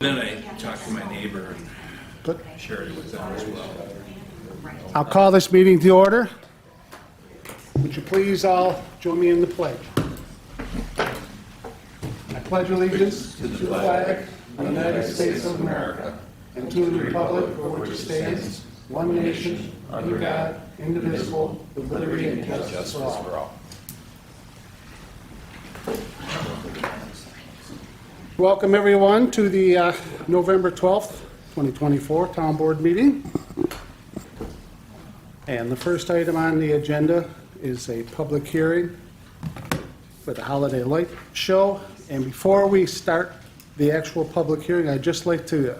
Then I talked to my neighbor Good. and shared it with them as well. I'll call this meeting to order. Would you please all join me in the pledge? I pledge allegiance to the flag of the United States of America and to the republic for which it stands, one nation, under God, indivisible, with liberty and justice for all. Welcome, everyone, to the November 12th, 2024 Town Board meeting. And the first item on the agenda is a public hearing for the Holiday Light Show. And before we start the actual public hearing, I'd just like to,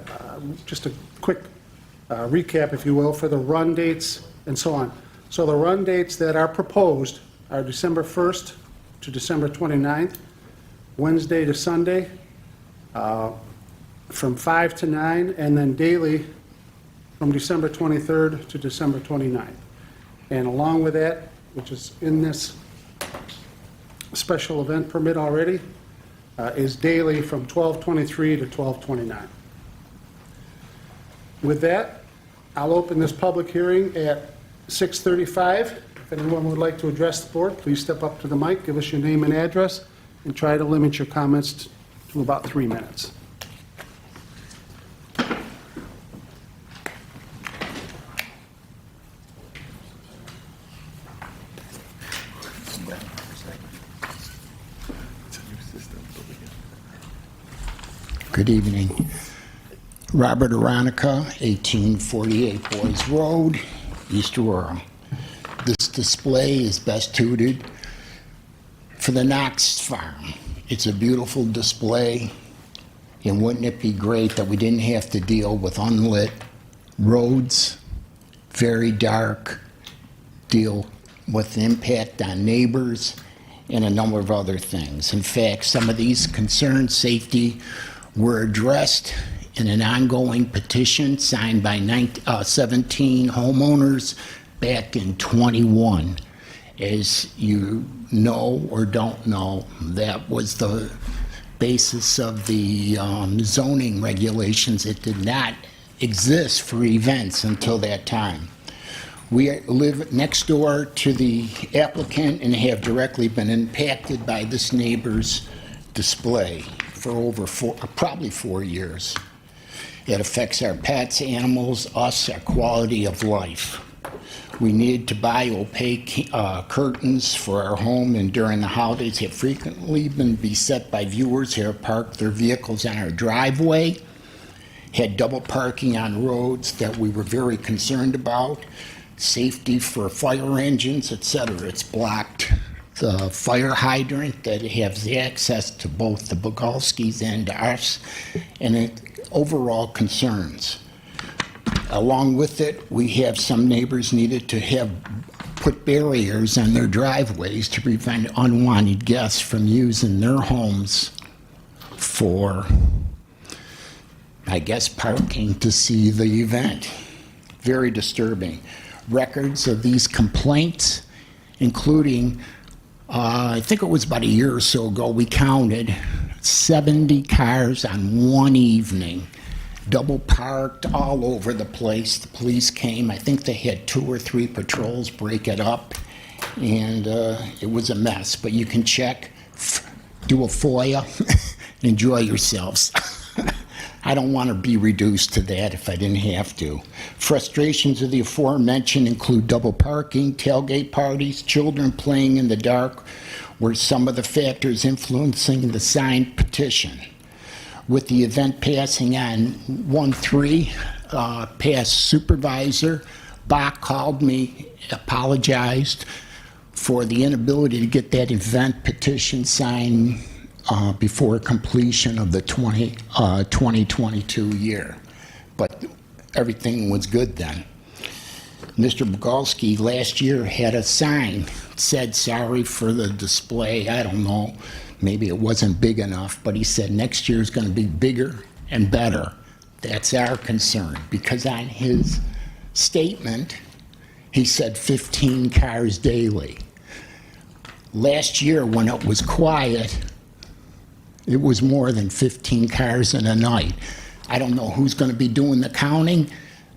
just a quick recap, if you will, for the run dates and so on. So the run dates that are proposed are December 1st to December 29th, Wednesday to Sunday, from 5 to 9, and then daily from December 23rd to December 29th. And along with that, which is in this special event permit already, is daily from 12:23 to 12:29. With that, I'll open this public hearing at 6:35. If anyone would like to address the board, please step up to the mic, give us your name and address, and try to limit your comments to about 3 minutes. Good evening. Robert Aronica, 1848 Boys Road, East Aurora. This display is best suited for the Knox Farm. It's a beautiful display, and wouldn't it be great that we didn't have to deal with unlit roads, very dark, deal with impact on neighbors, and a number of other things. In fact, some of these concerns, safety, were addressed in an ongoing petition signed by 17 homeowners back in 21. As you know or don't know, that was the basis of the zoning regulations. It did not exist for events until that time. We live next door to the applicant and have directly been impacted by this neighbor's display for over probably 4 years. It affects our pets, animals, us, our quality of life. We need to buy opaque curtains for our home, and during the holidays have frequently been beset by viewers who have parked their vehicles on our driveway, had double parking on roads that we were very concerned about, safety for fire engines, etc. It's blocked the fire hydrant that has access to both the Bogalskis and us, and it overall concerns. Along with it, we have some neighbors needed to have put barriers on their driveways to prevent unwanted guests from using their homes for, I guess, parking to see the event. Very disturbing. Records of these complaints, including, I think it was about a year or so ago, we counted 70 cars on one evening, double parked all over the place. The police came. I think they had 2 or 3 patrols break it up, and it was a mess. But you can check, do a FOIA, enjoy yourselves. I don't want to be reduced to that if I didn't have to. Frustrations of the aforementioned include double parking, tailgate parties, children playing in the dark were some of the factors influencing the signed petition. With the event passing on 1/3, past supervisor, Bach called me, apologized for the inability to get that event petition signed before completion of the 2022 year. But everything was good then. Mr. Bogalski last year had a sign, said sorry for the display. I don't know, maybe it wasn't big enough, but he said next year is going to be bigger and better. That's our concern, because on his statement, he said 15 cars daily. Last year, when it was quiet, it was more than 15 cars in a night. I don't know who's going to be doing the counting,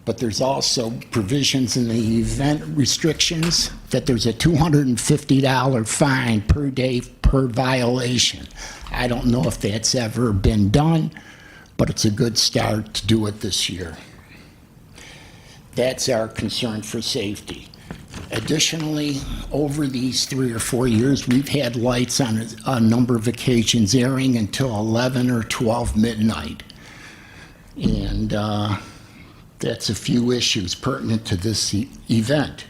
but there's also provisions in the event restrictions that there's a $250 fine per day per violation. I don't know if that's ever been done, but it's a good start to do it this year. That's our concern for safety. Additionally, over these 3 or 4 years, we've had lights on a number of occasions airing until 11 or 12 midnight. And that's a few issues pertinent to this event.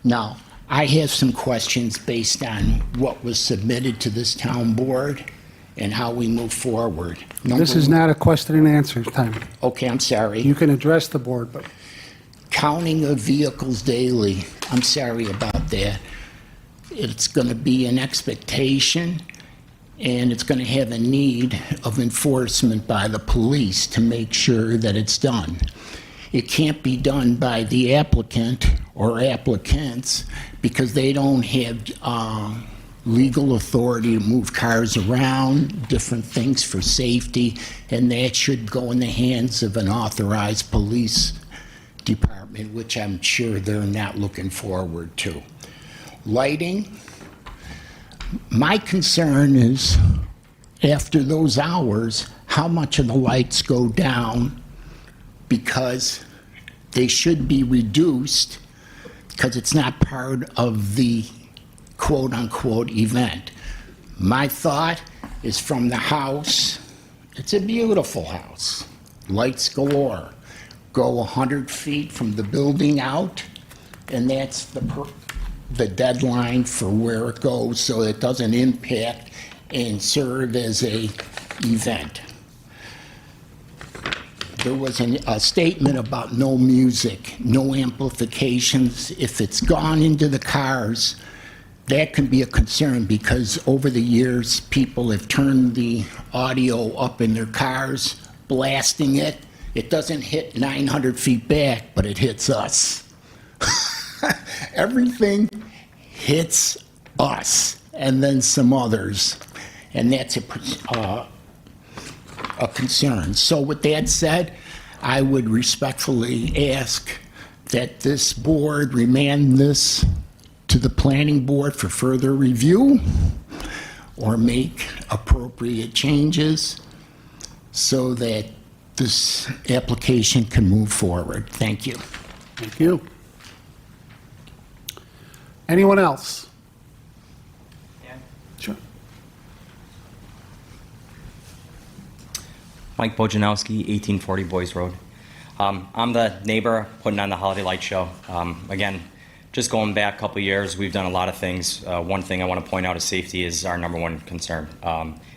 Now, I have some questions based on what was submitted to this town board and how we move forward. This is not a question and answer time. Okay, I'm sorry. You can address the board, but Counting of vehicles daily, I'm sorry about that. It's going to be an expectation, and it's going to have a need of enforcement by the police to make sure that it's done. It can't be done by the applicant or applicants because they don't have legal authority to move cars around, different things for safety, and that should go in the hands of an authorized police department, which I'm sure they're not looking forward to. Lighting, my concern is after those hours, how much of the lights go down, because they should be reduced because it's not part of the quote-unquote event. My thought is from the house, it's a beautiful house, lights galore. Go 100 feet from the building out, and that's the deadline for where it goes, so it doesn't impact and serve as a event. There was a statement about no music, no amplifications. If it's gone into the cars, that can be a concern because over the years, people have turned the audio up in their cars, blasting it. It doesn't hit 900 feet back, but it hits us. Everything hits us and then some others, and that's a concern. So with that said, I would respectfully ask that this board remand this to the planning board for further review or make appropriate changes so that this application can move forward. Thank you. thank you. Anyone else? Sure. Mike Bojanowski, 1840 Boys Road. I'm the neighbor putting on the holiday light show. Again, just going back a couple years, we've done a lot of things. One thing I want to point out is safety is our number one concern.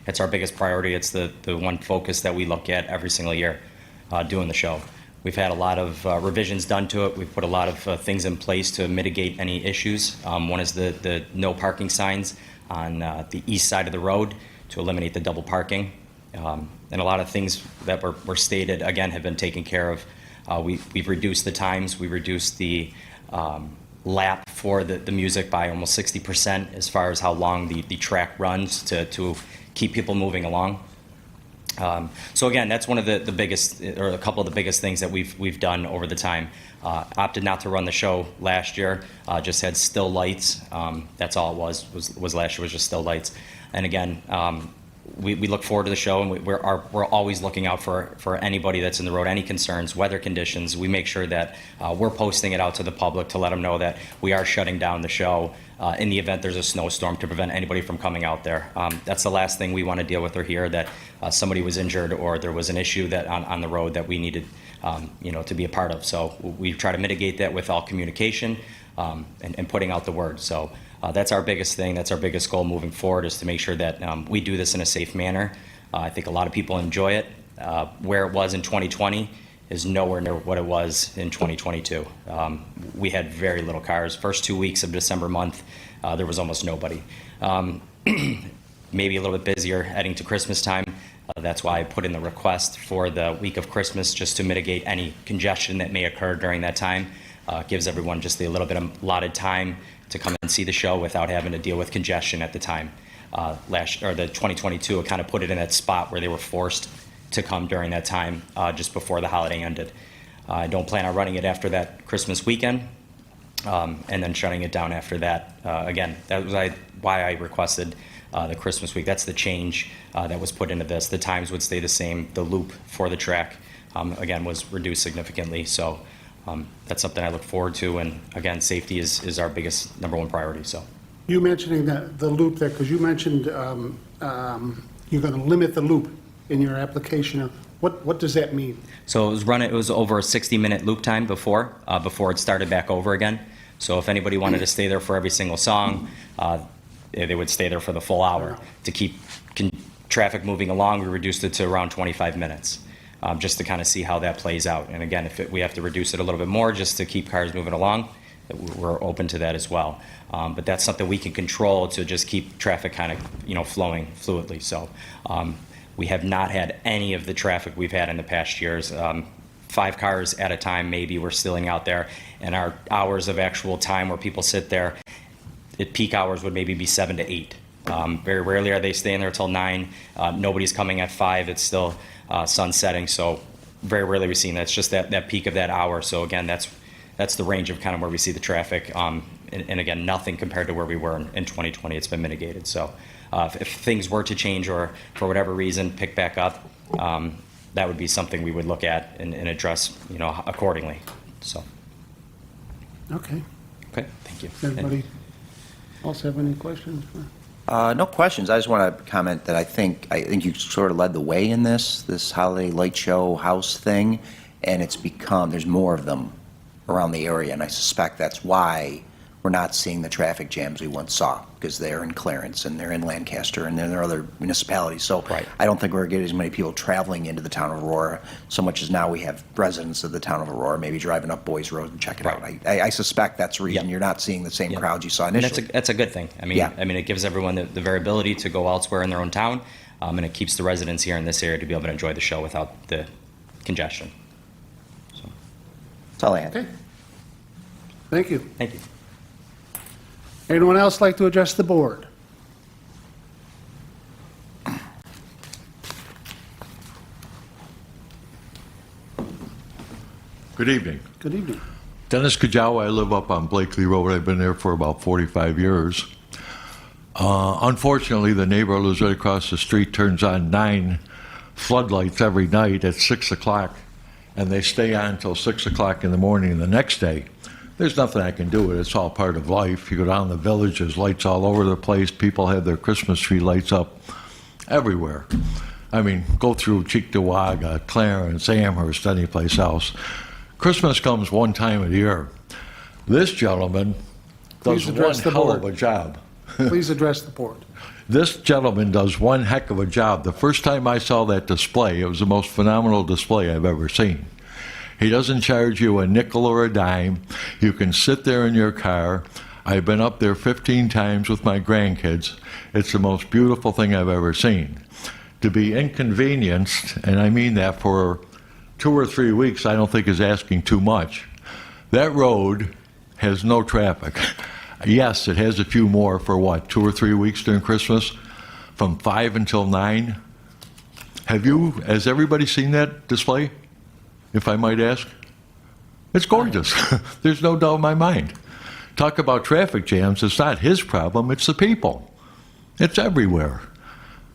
It's our biggest priority. It's the one focus that we look at every single year doing the show. We've had a lot of revisions done to it. We've put a lot of things in place to mitigate any issues. One is the no parking signs on the east side of the road to eliminate the double parking. And a lot of things that were stated, again, have been taken care of. We've reduced the times. We reduced the lap for the music by almost 60% as far as how long the track runs to keep people moving along. So again, that's one of the biggest, or a couple of the biggest things that we've done over the time. Opted not to run the show last year, just had still lights. That's all it was last year, was just still lights. And again, we look forward to the show, and we're always looking out for anybody that's in the road, any concerns, weather conditions. We make sure that we're posting it out to the public to let them know that we are shutting down the show in the event there's a snowstorm to prevent anybody from coming out there. That's the last thing we want to deal with or hear, that somebody was injured or there was an issue that on the road that we needed to be a part of. So we try to mitigate that with all communication and putting out the word. So that's our biggest thing. That's our biggest goal moving forward, is to make sure that we do this in a safe manner. I think a lot of people enjoy it. Where it was in 2020 is nowhere near what it was in 2022. We had very little cars. First 2 weeks of December month, there was almost nobody. Maybe a little bit busier heading to Christmas time. That's why I put in the request for the week of Christmas, just to mitigate any congestion that may occur during that time. Gives everyone just a little bit of allotted time to come and see the show without having to deal with congestion at the time. The 2022, it kind of put it in that spot where they were forced to come during that time, just before the holiday ended. I don't plan on running it after that Christmas weekend, and then shutting it down after that. Again, that was why I requested the Christmas week. That's the change that was put into this. The times would stay the same. The loop for the track, again, was reduced significantly. So that's something I look forward to. And again, safety is our biggest #1 priority. So You mentioning the loop there, because you mentioned you're going to limit the loop in your application. What does that mean? So it was over a 60-minute loop time before it started back over again. So if anybody wanted to stay there for every single song, they would stay there for the full hour. To keep traffic moving along, we reduced it to around 25 minutes, just to kind of see how that plays out. And again, if we have to reduce it a little bit more just to keep cars moving along, we're open to that as well. But that's something we can control to just keep traffic kind of flowing fluidly. So we have not had any of the traffic we've had in the past years. 5 cars at a time maybe we're stealing out there, and our hours of actual time where people sit there at peak hours would maybe be 7 to 8. Very rarely are they staying there till 9. Nobody's coming at 5. It's still sun setting, so very rarely we're seeing that. It's just that peak of that hour. So again, that's the range of kind of where we see the traffic. And again, nothing compared to where we were in 2020. It's been mitigated. So if things were to change or for whatever reason pick back up, that would be something we would look at and address, accordingly. So. Okay. Okay. Thank you. Anybody else have any questions? No questions. I just want to comment that I think you sort of led the way in this holiday light show house thing, and there's more of them around the area, and I suspect that's why we're not seeing the traffic jams we once saw, because they're in Clarence and they're in Lancaster and there are other municipalities. So Right. I don't think we're getting as many people traveling into the town of Aurora so much as now we have residents of the town of Aurora maybe driving up Boys Road and check it out. Right. I suspect that's the reason Yep. you're not seeing the same Yep. crowds you saw And initially. that's a good thing. Yeah. It gives everyone the variability to go elsewhere in their own town, and it keeps the residents here in this area to be able to enjoy the show without the congestion. So, That's all I had. Okay. Thank you. thank you. Anyone else like to address the board? Good evening. Good evening. Dennis Kajawa. I live up on Blakely Road. I've been there for about 45 years. Unfortunately, the neighbor who lives right across the street turns on 9 floodlights every night at 6 o'clock, and they stay on until 6 o'clock in the morning the next day. There's nothing I can do with it. It's all part of life. You go down the village, there's lights all over the place. People have their Christmas tree lights up everywhere. Go through Cheektowaga, Clarence, Amherst, any place else. Christmas comes one time of the year. This gentleman does Please one address the hell of board. a job. Please address the board. This gentleman does one heck of a job. The first time I saw that display, it was the most phenomenal display I've ever seen. He doesn't charge you a nickel or a dime. You can sit there in your car. I've been up there 15 times with my grandkids. It's the most beautiful thing I've ever seen. To be inconvenienced, and I mean that for 2 or 3 weeks, I don't think is asking too much. That road has no traffic. Yes, it has a few more for 2 or 3 weeks during Christmas, from 5 until 9. Has everybody seen that display, if I might ask? It's gorgeous. There's no doubt in my mind. Talk about traffic jams, it's not his problem, it's the people. It's everywhere.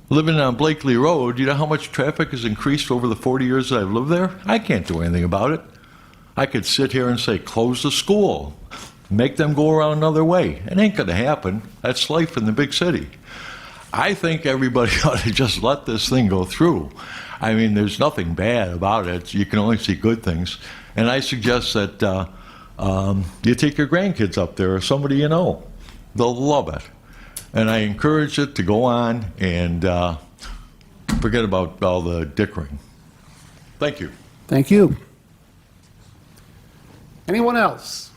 Living on Blakely Road, you know how much traffic has increased over the 40 years that I've lived there? I can't do anything about it. I could sit here and say, close the school, make them go around another way. It ain't going to happen. That's life in the big city. I think everybody ought to just let this thing go through. There's nothing bad about it. You can only see good things. And I suggest that you take your grandkids up there or somebody you know. They'll love it. And I encourage it to go on and forget about all the dickering. Thank you. Thank you. Anyone else?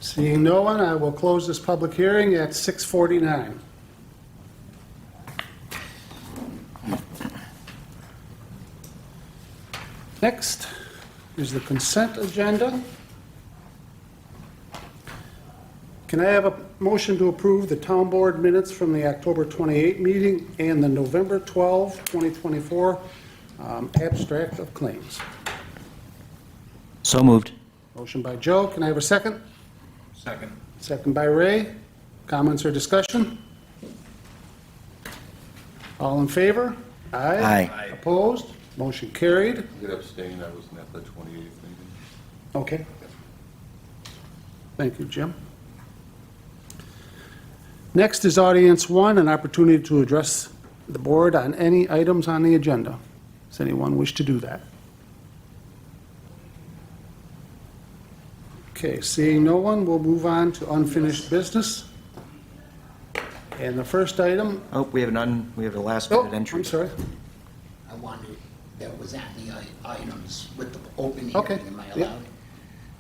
Seeing no one, I will close this public hearing at 6:49. Next is the consent agenda. can I have a motion to approve the town board minutes from the October 28 meeting and the November 12, 2024 abstract of claims? So moved. Motion by Joe, can I have a second? Second. Second by Ray. Comments or discussion? All in favor? Aye. Aye. Opposed? Motion carried. I'm going to abstain, I wasn't at the 28th meeting. Okay. Thank you, Jim. Next is audience one, an opportunity to address the board on any items on the agenda. Does anyone wish to do that? Okay, seeing no one, we'll move on to unfinished business. And the first item, Oh, we have a last oh, minute entry. I'm sorry. I wanted, that was on the items with the open Okay, hearing, am I yeah. allowed?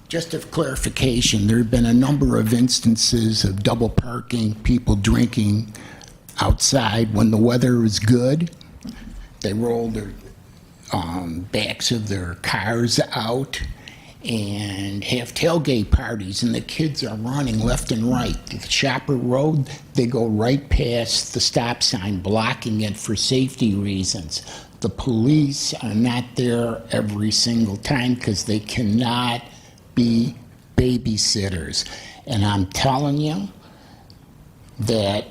Just of clarification, there have been a number of instances of double parking, people drinking outside when the weather is good. They roll their backs of their cars out and have tailgate parties, and the kids are running left and right. The Shopper Road, they go right past the stop sign, blocking it for safety reasons. The police are not there every single time because they cannot be babysitters. And I'm telling you that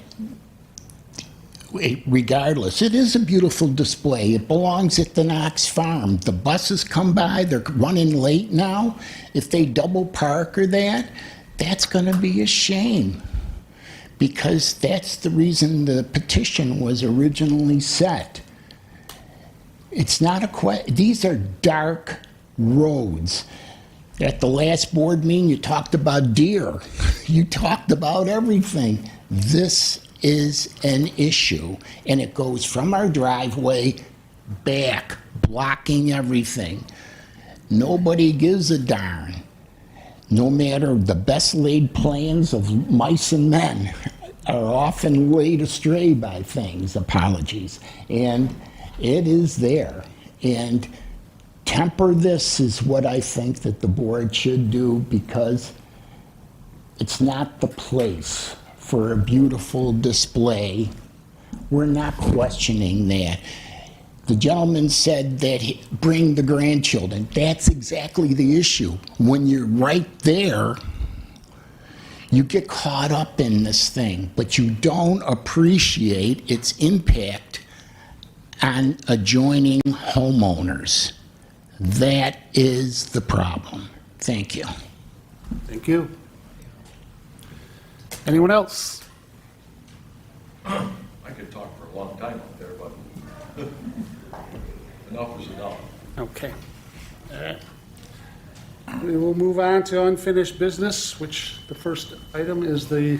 regardless, it is a beautiful display. It belongs at the Knox Farm. The buses come by, they're running late now. If they double park or that, that's going to be a shame, because that's the reason the petition was originally set. It's not these are dark roads. At the last board meeting, you talked about deer. You talked about everything. This is an issue, and it goes from our driveway back, blocking everything. Nobody gives a darn. No matter the best laid plans of mice and men are often laid astray by things, apologies. And it is there. And temper this is what I think that the board should do, because it's not the place for a beautiful display. We're not questioning that. The gentleman said that bring the grandchildren. That's exactly the issue. When you're right there, you get caught up in this thing, but you don't appreciate its impact on adjoining homeowners. That is the problem. Thank you. Thank you. Anyone else? I could talk for a long time up there, but enough is enough. Okay. We will move on to unfinished business, which the first item is the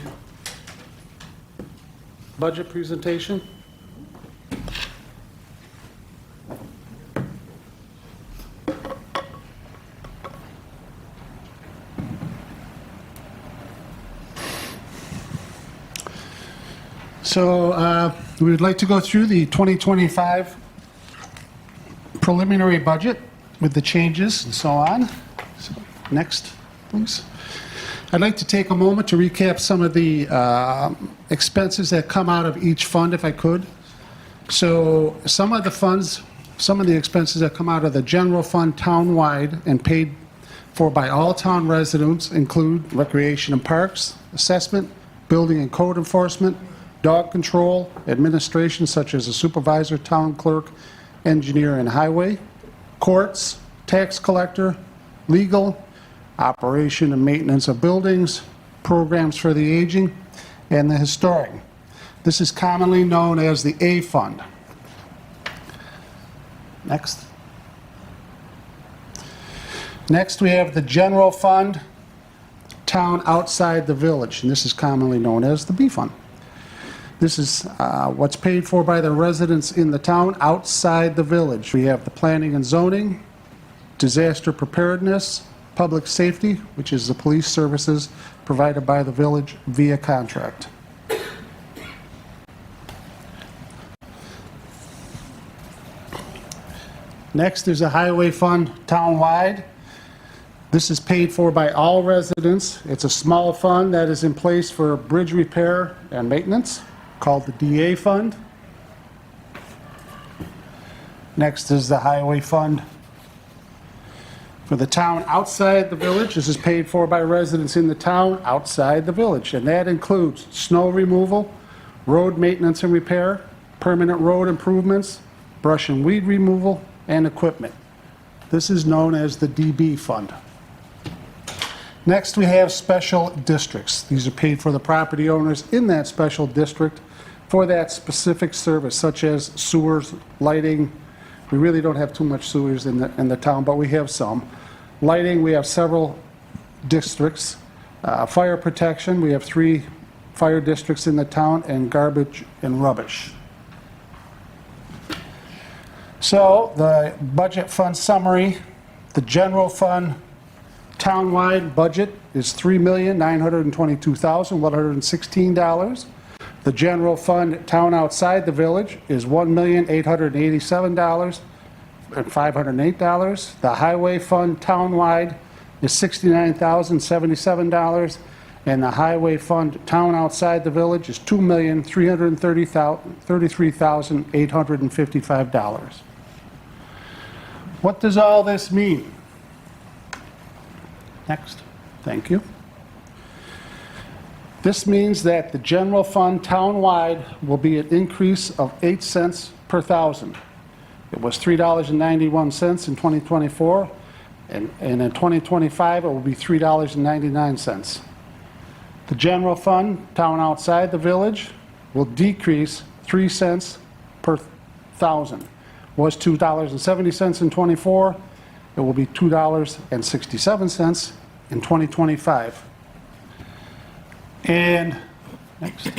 budget presentation. So we would like to go through the 2025 preliminary budget with the changes and so on. So, next, please. I'd like to take a moment to recap some of the expenses that come out of each fund, if I could. So some of the expenses that come out of the general fund town-wide and paid for by all town residents include recreation and parks, assessment, building and code enforcement, dog control, administration such as a supervisor, town clerk, engineer, and highway, courts, tax collector, legal, operation and maintenance of buildings, programs for the aging, and the historic. This is commonly known as the A Fund. Next. Next, we have the general fund, town outside the village, and this is commonly known as the B Fund. This is what's paid for by the residents in the town outside the village. We have the planning and zoning, disaster preparedness, public safety, which is the police services provided by the village via contract. Next, there's a highway fund town-wide. This is paid for by all residents. It's a small fund that is in place for bridge repair and maintenance, called the DA fund. Next is the highway fund. For the town outside the village, this is paid for by residents in the town outside the village, and that includes snow removal, road maintenance and repair, permanent road improvements, brush and weed removal, and equipment. This is known as the DB fund. Next, we have special districts. These are paid for the property owners in that special district for that specific service, such as sewers, lighting. We really don't have too much sewers in the town, but we have some. Lighting, we have several districts. Fire protection, we have 3 fire districts in the town, and garbage and rubbish. So, the budget fund summary, the general fund townwide budget is $3,922,116. The general fund town outside the village is $1,887,508. The highway fund townwide is $69,077. And the highway fund town outside the village is $2,333,855. What does all this mean? Next. Thank you. This means that the general fund townwide will be an increase of 8 cents per thousand. It was $3.91 in 2024, and in 2025 it will be $3.99. The general fund town outside the village will decrease 3 cents per thousand. It was $2.70 in '24. It will be $2.67 in 2025. And next.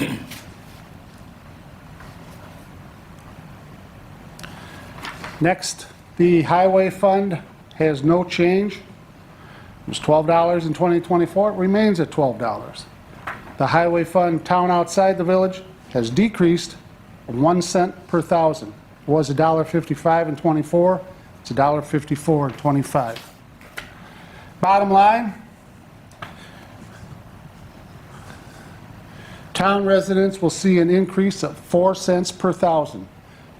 Next, the highway fund has no change. It was $12 in 2024. It remains at $12. The highway fund town outside the village has decreased 1 cent per thousand. It was $1.55 in '24. It's $1.54 in '25. Bottom line, town residents will see an increase of 4 cents per thousand.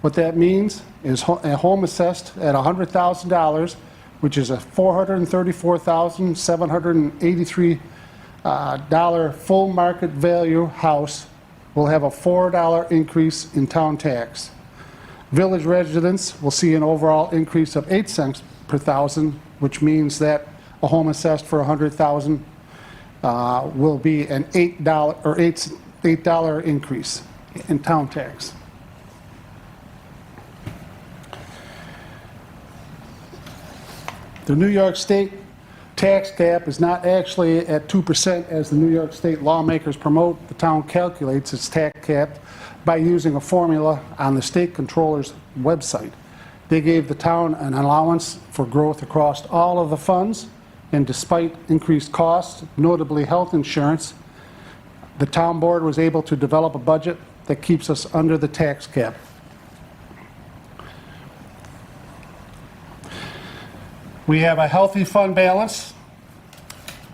What that means is a home assessed at $100,000, which is a $434,783 full market value house, will have a $4 increase in town tax. Village residents will see an overall increase of 8 cents per thousand, which means that a home assessed for $100,000 will be an $8 increase in town tax. The New York State tax cap is not actually at 2% as the New York State lawmakers promote. The town calculates its tax cap by using a formula on the state controller's website. They gave the town an allowance for growth across all of the funds, and despite increased costs, notably health insurance, the town board was able to develop a budget that keeps us under the tax cap. We have a healthy fund balance,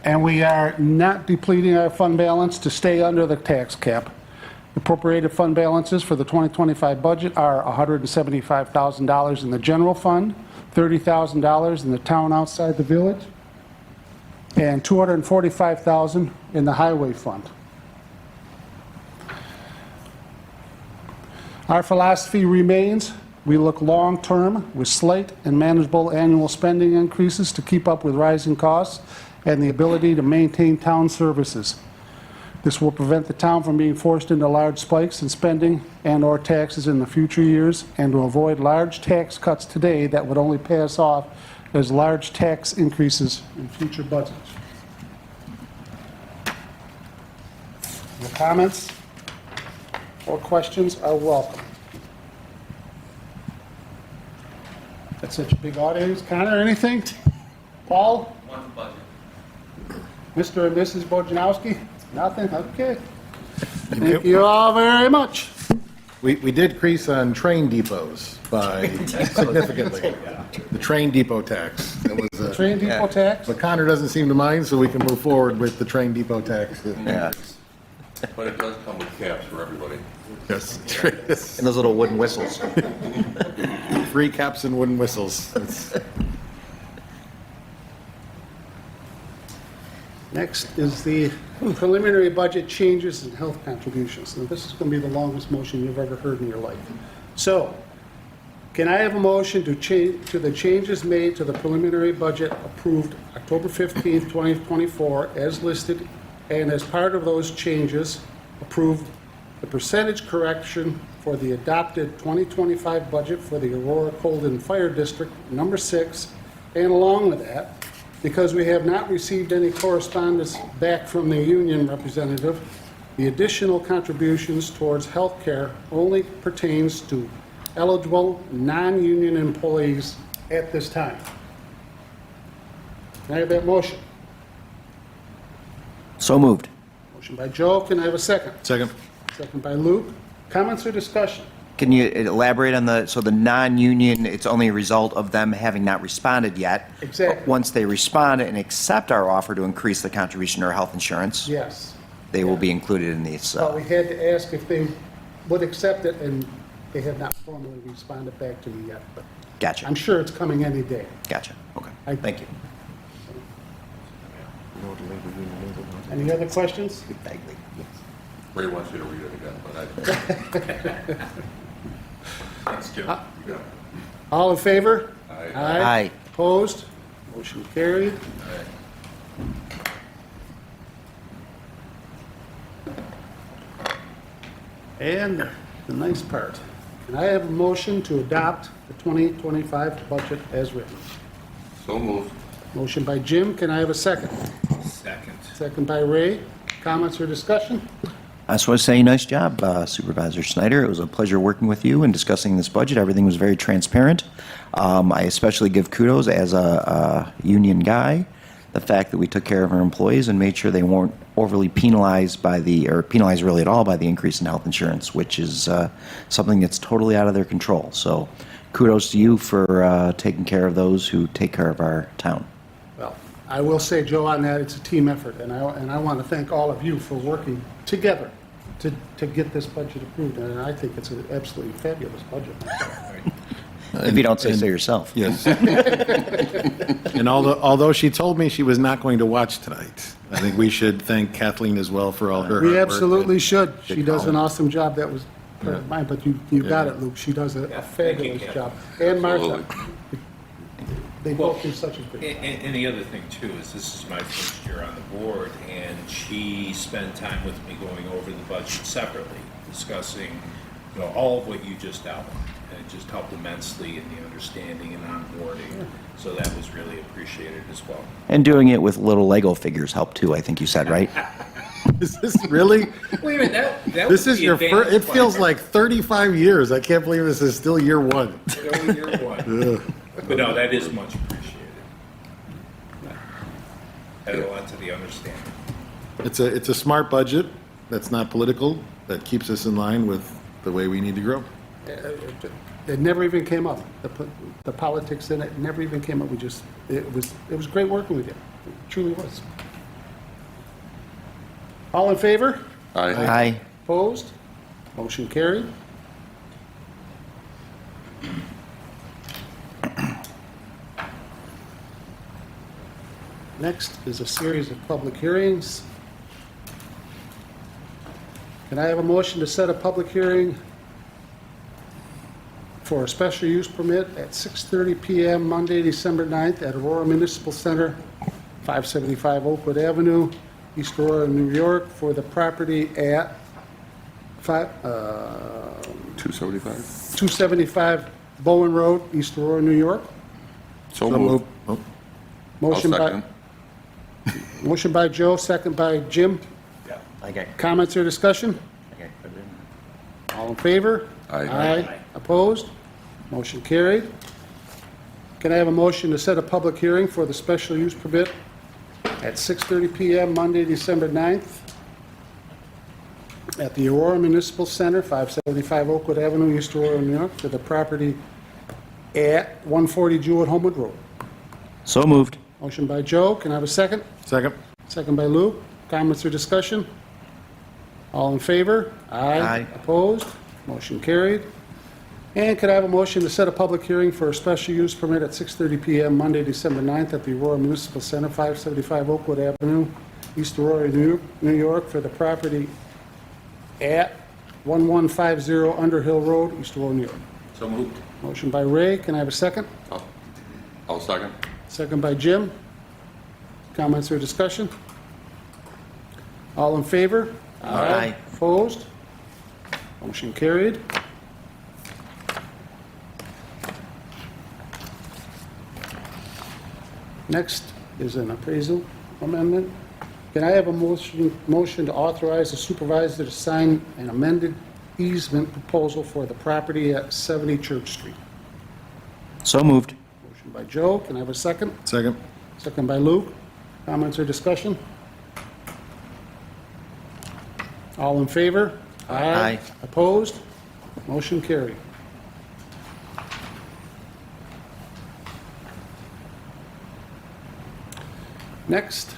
and we are not depleting our fund balance to stay under the tax cap. Appropriated fund balances for the 2025 budget are $175,000 in the general fund, $30,000 in the town outside the village, and $245,000 in the highway fund. Our philosophy remains: we look long-term with slight and manageable annual spending increases to keep up with rising costs and the ability to maintain town services. This will prevent the town from being forced into large spikes in spending and/or taxes in the future years, and to avoid large tax cuts today that would only pass off as large tax increases in future budgets. Your comments or questions are welcome. That's such a big audience. Connor, anything? Paul? One budget. Mr. and Mrs. Bojanowski? Nothing? Okay. Thank you all very much. We did increase on train depots by significantly. The train depot tax. That was a, Train depot tax? but Connor doesn't seem to mind, so we can move forward with the train depot tax. Yeah. But it does come with caps for everybody. Yes. And those little wooden whistles. Free caps and wooden whistles. Next is the preliminary budget changes and health contributions. Now, this is going to be the longest motion you've ever heard in your life. So, can I have a motion to change, to the changes made to the preliminary budget approved October 15th, 2024, as listed, and as part of those changes, approved the percentage correction for the adopted 2025 budget for the Aurora Colden Fire District, number 6, and along with that, because we have not received any correspondence back from the union representative, the additional contributions towards health care only pertains to eligible non-union employees at this time. Can I have that motion? So moved. Motion by Joe, can I have a second? Second. Second by Luke. Comments or discussion? Can you elaborate on so the non-union, it's only a result of them having not responded yet? Exactly. Once they respond and accept our offer to increase the contribution to our health insurance, Yes. they will be included in these. But we had to ask if they would accept it, and they have not formally responded back to me yet, but Gotcha. I'm sure it's coming any day. Gotcha. Okay. I- Thank you. Any other questions? Ray wants you to read it again, but I. Thanks, Jim. You got it. All in favor? Aye. Aye. Opposed? Motion carried. And the nice part, can I have a motion to adopt the 2025 budget as written? So moved. Motion by Jim, can I have a second? Second. Second by Ray. Comments or discussion? I just want to say, nice job, Supervisor Snyder. It was a pleasure working with you and discussing this budget. Everything was very transparent. I especially give kudos as a union guy, the fact that we took care of our employees and made sure they weren't overly penalized or penalized really at all by the increase in health insurance, which is something that's totally out of their control. So kudos to you for taking care of those who take care of our town. Well, I will say, Joe, on that, it's a team effort, and I want to thank all of you for working together to get this budget approved, and I think it's an absolutely fabulous budget. If you don't say so yourself. Yes. And although she told me she was not going to watch tonight, I think we should thank Kathleen as well for all her hard We work. absolutely should. She Good does call. an awesome job. That was part of mine, but you got it, Luke. She does a thank you, fabulous Ken. job. And Martha. Absolutely. They both do such a great job. And the other thing too is this is my first year on the board, and she spent time with me going over the budget separately, discussing, all of what you just outlined. And it just helped immensely in the understanding and onboarding. So that was really appreciated as well. And doing it with little Lego figures helped too, I think you said, right? Is this really? Wait a minute, that This was is the your advanced first, it feels plan. like 35 years. I can't believe this is still year one. Only year one. But no, that is much appreciated. Add a lot to the understanding. It's a smart budget that's not political, that keeps us in line with the way we need to grow. It never even came up. The politics in it never even came up. It was great working with you. It truly was. All in favor? Aye. Opposed? Motion carried. Next is a series of public hearings. Can I have a motion to set a public hearing for a special use permit at 6:30 PM Monday, December 9th at Aurora Municipal Center, 575 Oakwood Avenue, East Aurora, New York, for the property at 275? 275 Bowen Road, East Aurora, New York? So moved. Oh, Motion by Joe, second by Jim. Okay. Comments or discussion? All in favor? Aye. Opposed? Motion carried. Can I have a motion to set a public hearing for the special use permit at 6:30 PM Monday, December 9th at the Aurora Municipal Center, 575 Oakwood Avenue, East Aurora, New York, for the property at 140 Jewett-Homewood Road. So moved. Motion by Joe, can I have a second? Second. Second by Lou. Comments or discussion? All in favor? Aye. Opposed? Motion carried. And could I have a motion to set a public hearing for a special use permit at 6:30 PM Monday, December 9th at the Aurora Municipal Center, 575 Oakwood Avenue, East Aurora, New York, for the property at 1150 Underhill Road, East Aurora, New York. So moved. Motion by Ray, can I have a second? I'll second. Second by Jim. Comments or discussion? All in favor? Aye. Opposed? Motion carried. Next is an appraisal amendment. Can I have a motion to authorize the supervisor to sign an amended easement proposal for the property at 70 Church Street? So moved. Motion by Joe, can I have a second? Second. Second by Luke. Comments or discussion? All in favor? Aye. Opposed? Motion carried. Next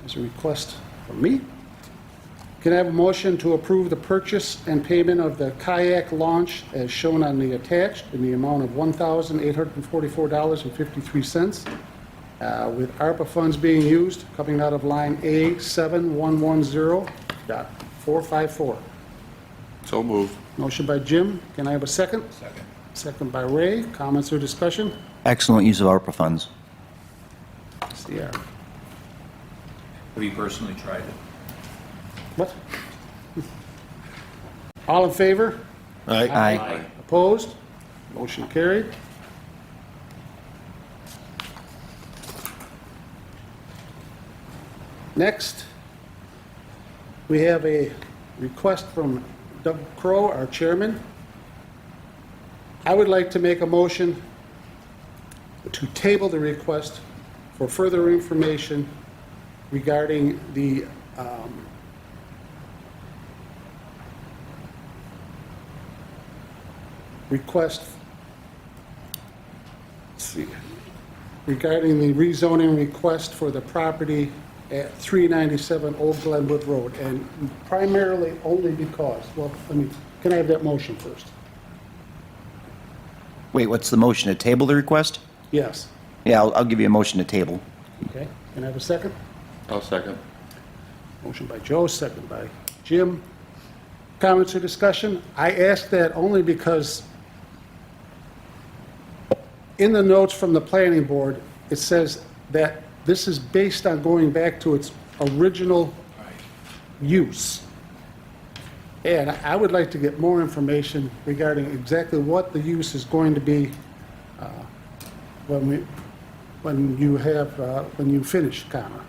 is a request from me. Can I have a motion to approve the purchase and payment of the kayak launch as shown on the attached in the amount of $1,844.53, with ARPA funds being used coming out of line A7110.454. So moved. Motion by Jim. Can I have a second? Second. Second by Ray. Comments or discussion? Excellent use of ARPA funds. SDR. Have you personally tried it? What? All in favor? Aye. Opposed? Motion carried. Next, we have a request from Doug Crow, our chairman. I would like to make a motion to table the request for further information regarding the request, let's see, regarding the rezoning request for the property at 397 Old Glenwood Road, and primarily only because, well, can I have that motion first? Wait, what's the motion? To table the request? Yes. Yeah, I'll give you a motion to table. Okay, can I have a second? I'll second. Motion by Joe, second by Jim. Comments or discussion? I ask that only because in the notes from the planning board, it says that this is based on going back to its original use. And I would like to get more information regarding exactly what the use is going to be when you finish, comma.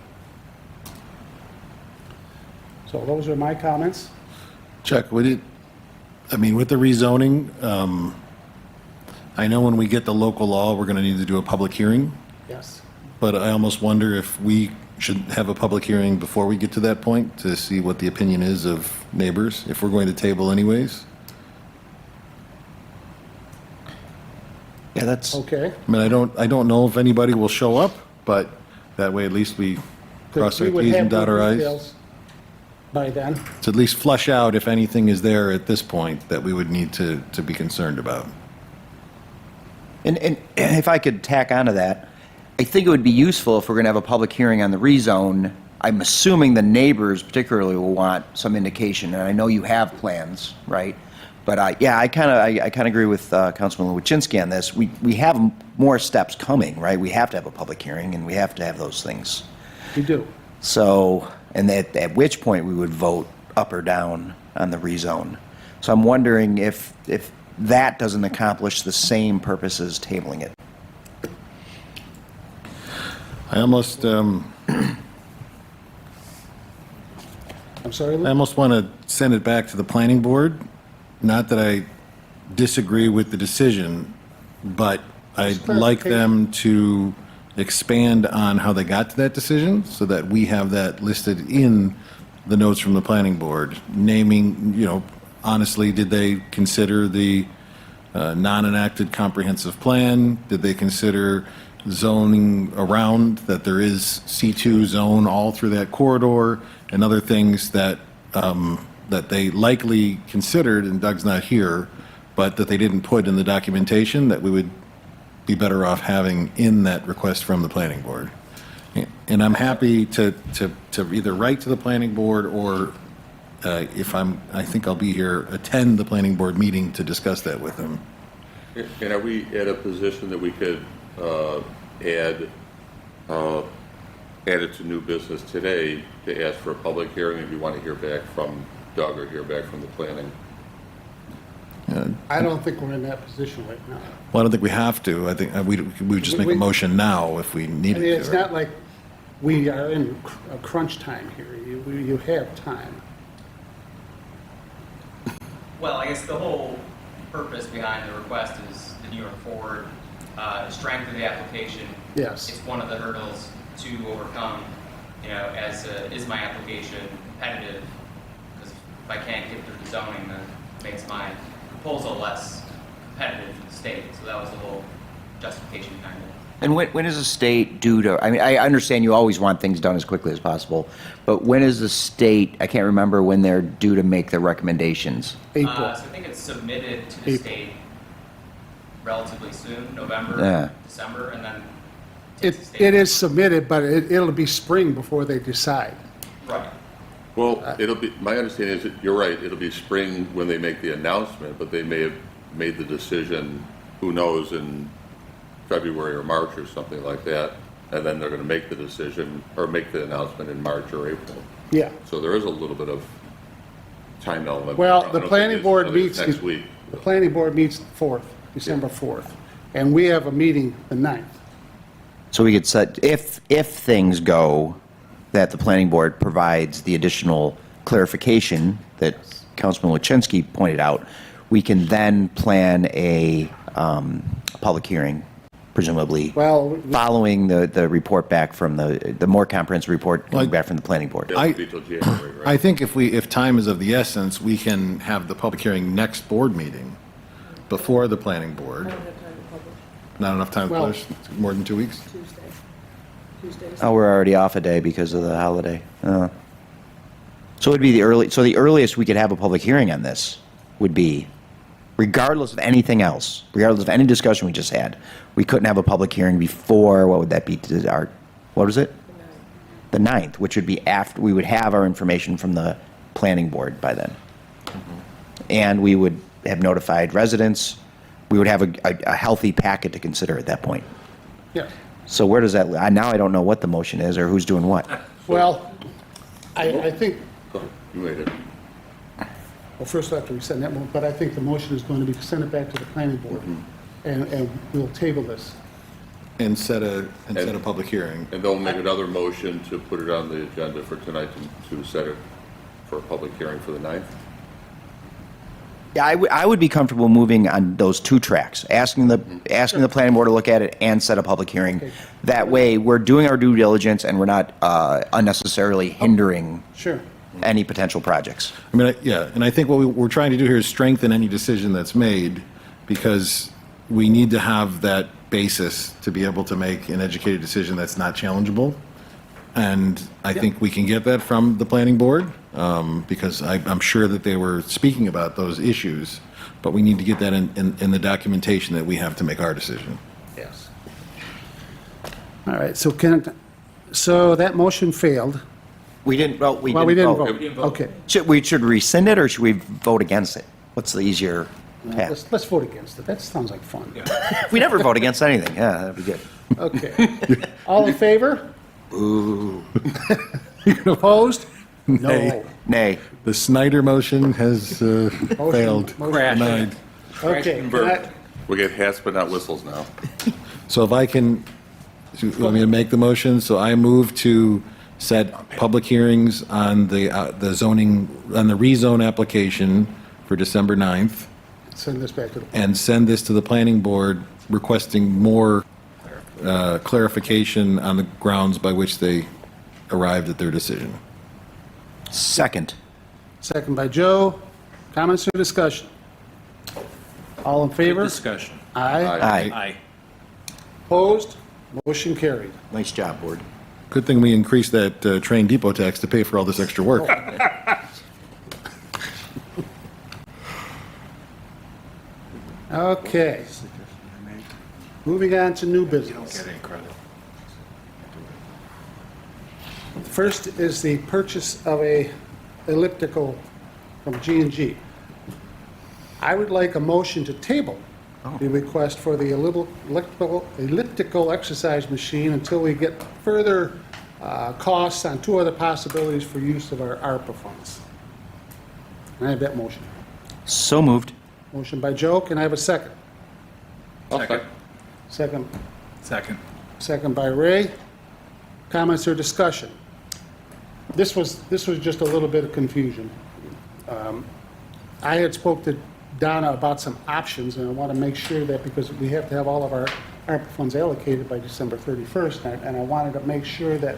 So those are my comments. Chuck, with the rezoning, I know when we get the local law, we're going to need to do a public hearing, Yes. but I almost wonder if we should have a public hearing before we get to that point to see what the opinion is of neighbors, if we're going to table anyways. Yeah, that's, Okay. I mean, I don't know if anybody will show up, but that way at least we cross our We would Ts have and dot our more Is. details by then. To at least flush out if anything is there at this point that we would need to be concerned about. and if I could tack onto that, I think it would be useful if we're going to have a public hearing on the rezone. I'm assuming the neighbors particularly will want some indication, and I know you have plans, right? But I kind of agree with Councilman Wachinski on this. We have more steps coming, right? We have to have a public hearing, and we have to have those things. We do. So, and at which point we would vote up or down on the rezone. So I'm wondering if that doesn't accomplish the same purpose as tabling it. I almost I'm sorry, Lou? want to send it back to the planning board. Not that I disagree with the decision, but I'd like them to expand on how they got to that decision so that we have that listed in the notes from the planning board, naming, honestly, did they consider the non-enacted comprehensive plan? Did they consider zoning around, that there is C2 zone all through that corridor, and other things that, that they likely considered, and Doug's not here, but that they didn't put in the documentation that we would be better off having in that request from the planning board. And I'm happy to either write to the planning board or I think I'll be here, attend the planning board meeting to discuss that with them. And are we at a position that we could add it to new business today to ask for a public hearing if you want to hear back from Doug or hear back from the planning? I don't think we're in that position right now. Well, I don't think we have to. I think we would just make a motion now if we I needed mean, to. it's not like we are in a crunch time here. You have time. Well, I guess the whole purpose behind the request is the New York Forward strength of the application. Yes. It's one of the hurdles to overcome, as is my application competitive? Because if I can't get through the zoning, then it makes my proposal less competitive to the state. So that was the whole justification behind it. And when is the state due to, I mean, I understand you always want things done as quickly as possible, but when is the state, I can't remember when they're due to make their recommendations? April. So I think it's submitted to the April. state relatively soon, November, Yeah. December, and then takes the state. It is submitted, but it'll be spring before they decide. Right. Well, it'll be, my understanding is that you're right, it'll be spring when they make the announcement, but they may have made the decision, who knows, in February or March or something like that, and then they're going to make the decision or make the announcement in March or April. Yeah. So there is a little bit of time element. Well, I don't the think planning it's- board I think it's meets, next week. the planning board meets the 4th, December 4th, and we have a meeting the 9th. So we could set, if things go, that the planning board provides the additional clarification that Councilman Wachensky pointed out, we can then plan a public hearing, presumably, Well, following the report back from the more comprehensive report coming Like- back from the planning board. It won't be till January, right? I think if time is of the essence, we can have the public hearing next board meeting before the planning board. Not enough time to Well- publish, more than 2 weeks? Oh, we're already off a day because of the holiday. So it'd be the earliest we could have a public hearing on this would be, regardless of anything else, regardless of any discussion we just had, we couldn't have a public hearing before, what would that be, what was it? The 9th, which would be after, we would have our information from the planning board by then. And we would have notified residents, we would have a healthy packet to consider at that point. yeah. So where does that, now I don't know what the motion is or who's doing what. Well, I think, Go ahead. You made it. well, first I have to rescind that one, but I think the motion is going to be send it back to the planning board, and we'll table this. And set a public hearing. And they'll make another motion to put it on the agenda for tonight to set it for a public hearing for the 9th? Yeah, I would be comfortable moving on those two tracks, asking the planning board to look at it and set a public hearing. Okay. That way, we're doing our due diligence and we're not unnecessarily hindering Sure. any potential projects. I mean, yeah, and I think what we're trying to do here is strengthen any decision that's made, because we need to have that basis to be able to make an educated decision that's not challengeable. And I think we can get that from the planning board, because I'm sure that they were speaking about those issues, but we need to get that in the documentation that we have to make our decision. Yes. All right, so that motion failed. We didn't vote. Well, we didn't vote. Okay. Should rescind it or should we vote against it? What's the easier path? Let's vote against it. That sounds like fun. We never vote against anything. Yeah, that'd be good. Okay. All in favor? Ooh, Opposed? No. nay. The Snyder motion has failed. Motion- Denied. Okay. We get hats but not whistles now. So if I can, you want me to make the motion? So I move to set public hearings on the zoning, on the rezone application for December 9th, Send this back to the, and send this to the planning board requesting more clarification on the grounds by which they arrived at their decision. Second. Second by Joe. Comments or discussion? All in favor? Discussion. Aye. Aye. Aye. Opposed? Motion carried. Nice job, Board. Good thing we increased that train depot tax to pay for all this extra work. Okay. Moving on to new business. First is the purchase of a elliptical from G&G. I would like a motion to table the request for the elliptical exercise machine until we get further costs on two other possibilities for use of our ARPA funds. Can I have that motion? So moved. Motion by Joe, can I have a second? Second. Second, Second. second by Ray. Comments or discussion? This was just a little bit of confusion. I had spoke to Donna about some options, and I want to make sure that, because we have to have all of our ARPA funds allocated by December 31st, and I wanted to make sure that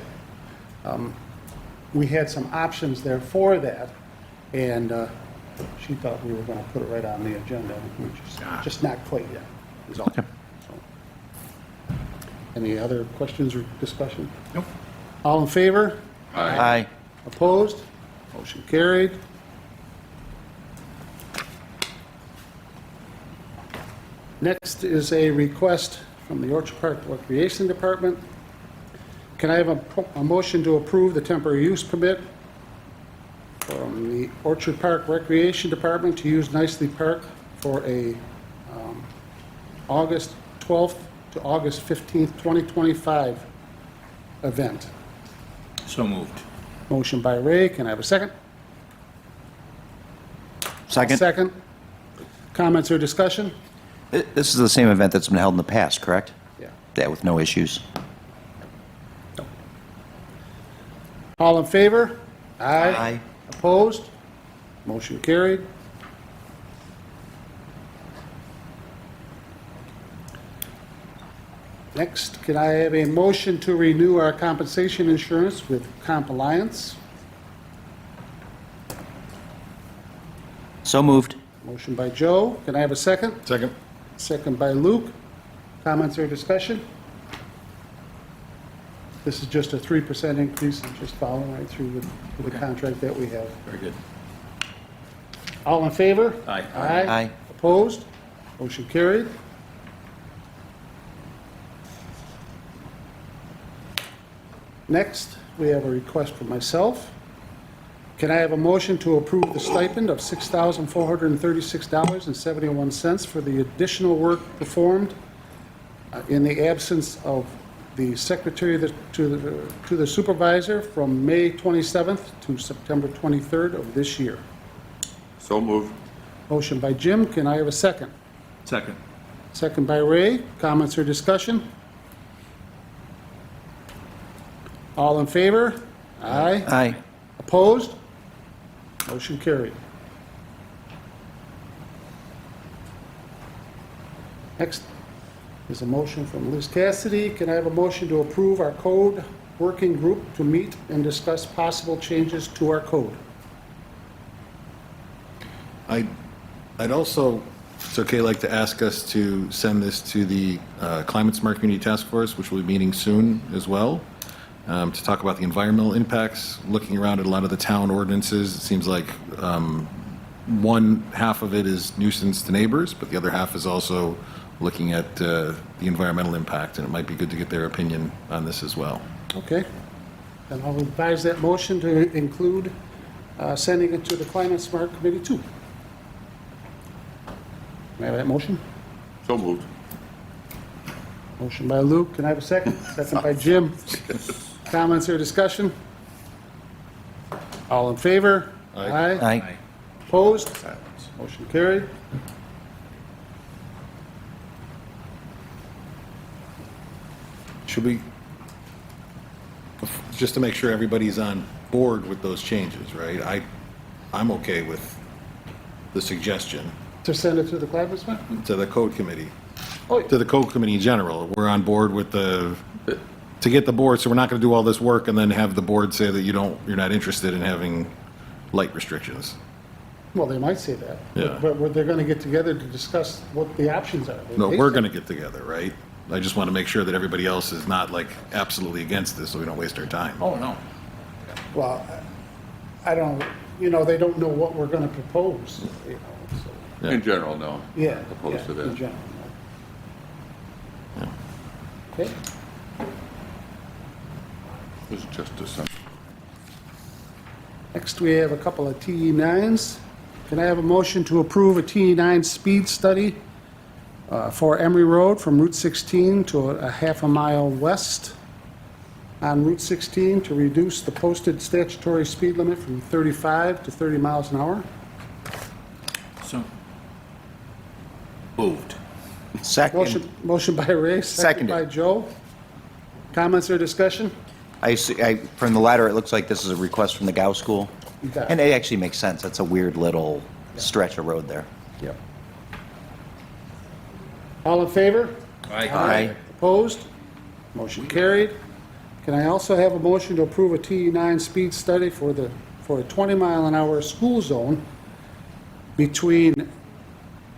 we had some options there for that, and she thought we were going to put it right on the agenda, which is just not quite yet, is all. So, any other questions or discussion? Nope. All in favor? Aye. Opposed? Motion carried. Next is a request from the Orchard Park Recreation Department. Can I have a motion to approve the temporary use permit from the Orchard Park Recreation Department to use Nicely Park for a August 12th to August 15th, 2025 event? So moved. Motion by Ray, can I have a second? Second. Second. Comments or discussion? This is the same event that's been held in the past, correct? Yeah. Yeah, with no issues. All in favor? Aye. Opposed? Motion carried. Next, can I have a motion to renew our compensation insurance with Comp Alliance? So moved. Motion by Joe. Can I have a second? Second. Second by Luke. Comments or discussion? This is just a 3% increase, and just following right through with the contract that we have. Very good. All in favor? Aye. Aye. Opposed? Motion carried. Next, we have a request from myself. Can I have a motion to approve the stipend of $6,436.71 for the additional work performed in the absence of the secretary to the supervisor from May 27th to September 23rd of this year? So moved. Motion by Jim, can I have a second? Second. Second by Ray. Comments or discussion? All in favor? Aye. Aye. Opposed? Motion carried. Next is a motion from Liz Cassidy. Can I have a motion to approve our code working group to meet and discuss possible changes to our code? I'd also, if it's okay, like to ask us to send this to the Climate Smart Community Task Force, which will be meeting soon as well, to talk about the environmental impacts. Looking around at a lot of the town ordinances, it seems like one half of it is nuisance to neighbors, but the other half is also looking at the environmental impact, and it might be good to get their opinion on this as well. Okay. Then I'll revise that motion to include sending it to the Climate Smart Committee too. May I have that motion? So moved. Motion by Luke, can I have a second? Second by Jim. Comments or discussion? All in favor? Aye. Aye. Opposed? Motion carried. Should we, just to make sure everybody's on board with those changes, right? I'm okay with the suggestion To send it to the Climate Smart? to the code committee, Oh, to the code committee in general. We're on board with the to get the board, so we're not going to do all this work and then have the board say that you're not interested in having light restrictions. Well, they might say that. Yeah. But they're going to get together to discuss what the options are. No, we're going to get together, right? I just want to make sure that everybody else is not like absolutely against this, so we don't waste our time. Oh, no. Well, I don't, they don't know what we're going to propose, so, Yeah. In general, no. yeah. Opposed yeah, to that. in general, Yeah. no. Okay. It's just a simple. Next, we have a couple of TE9s. Can I have a motion to approve a TE9 speed study for Emery Road from Route 16 to a half a mile west on Route 16 to reduce the posted statutory speed limit from 35 to 30 miles an hour? So, moved. Second. Motion by Ray, second Seconded. by Joe. Comments or discussion? From the letter, it looks like this is a request from the Gow School. Okay. And it actually makes sense. That's a weird little stretch of road there. Yep. All in favor? Aye. Opposed? Motion carried. Can I also have a motion to approve a TE9 speed study for a 20-mile-an-hour school zone between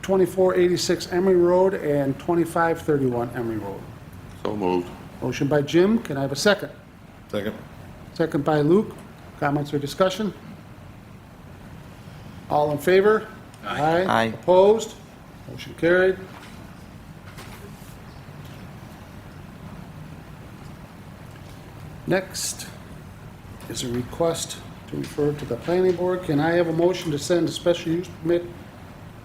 2486 Emery Road and 2531 Emery Road? So moved. Motion by Jim. Can I have a second? Second. Second by Luke. Comments or discussion? All in favor? Aye. Opposed? Motion carried. Next is a request to refer to the planning board. Can I have a motion to send a special use permit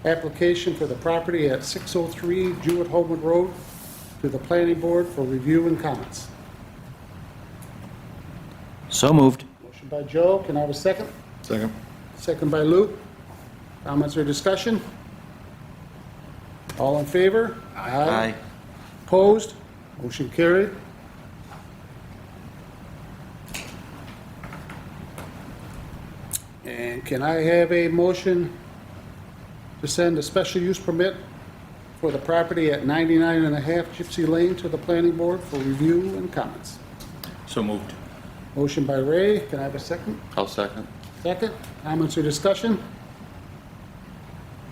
application for the property at 603 Jewett-Homewood Road to the planning board for review and comments? So moved. Motion by Joe. Can I have a second? Second. Second by Luke. Comments or discussion? All in favor? Aye. Opposed? Motion carried. And can I have a motion to send a special use permit for the property at 99 and a half Gypsy Lane to the planning board for review and comments? So moved. Motion by Ray. Can I have a second? I'll second. Second. Comments or discussion?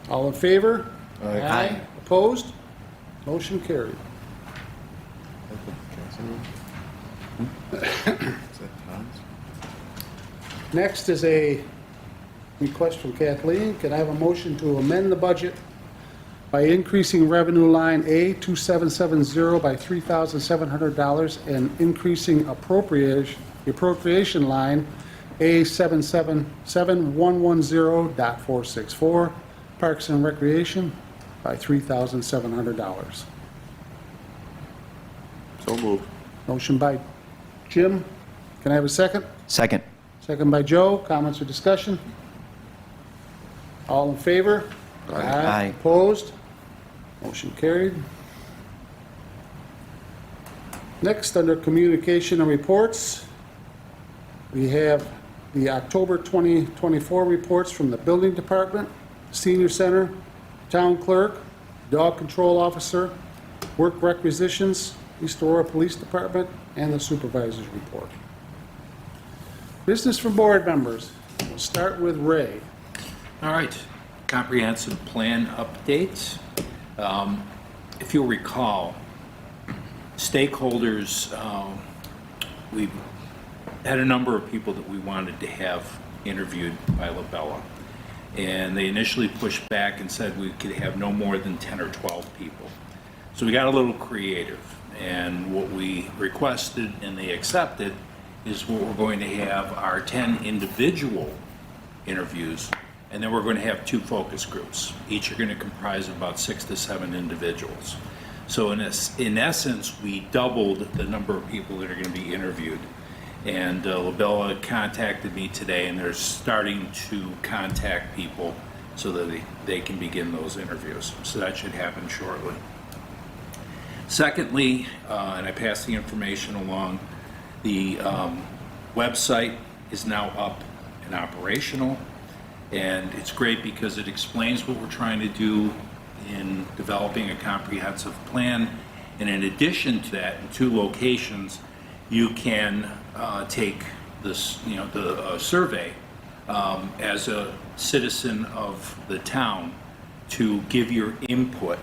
All in favor? Aye. Opposed? Motion carried. Next is a request from Kathleen. Can I have a motion to amend the budget by increasing revenue line A2770 by $3,700 and increasing appropriation line A777110.464, Parks and Recreation, by $3,700. So moved. Motion by Jim. Can I have a second? Second. Second by Joe. Comments or discussion? All in favor? Aye. Opposed? Motion carried. Next, under communication and reports, we have the October 2024 reports from the Building Department, Senior Center, Town Clerk, Dog Control Officer, Work Requisitions, East Aurora Police Department, and the Supervisor's Report. Business from board members. We'll start with Ray. All right, comprehensive plan update. If you'll recall, stakeholders, we had a number of people that we wanted to have interviewed by Labella. And they initially pushed back and said we could have no more than 10 or 12 people. So we got a little creative. And what we requested and they accepted is what we're going to have our 10 individual interviews, and then we're going to have 2 focus groups. Each are going to comprise about 6 to 7 individuals. So in essence, we doubled the number of people that are going to be interviewed. And Labella contacted me today, and they're starting to contact people so that they can begin those interviews. So that should happen shortly. Secondly, and I passed the information along, the website is now up and operational, and it's great because it explains what we're trying to do in developing a comprehensive plan. And in addition to that, in 2 locations, you can take this, the survey as a citizen of the town to give your input.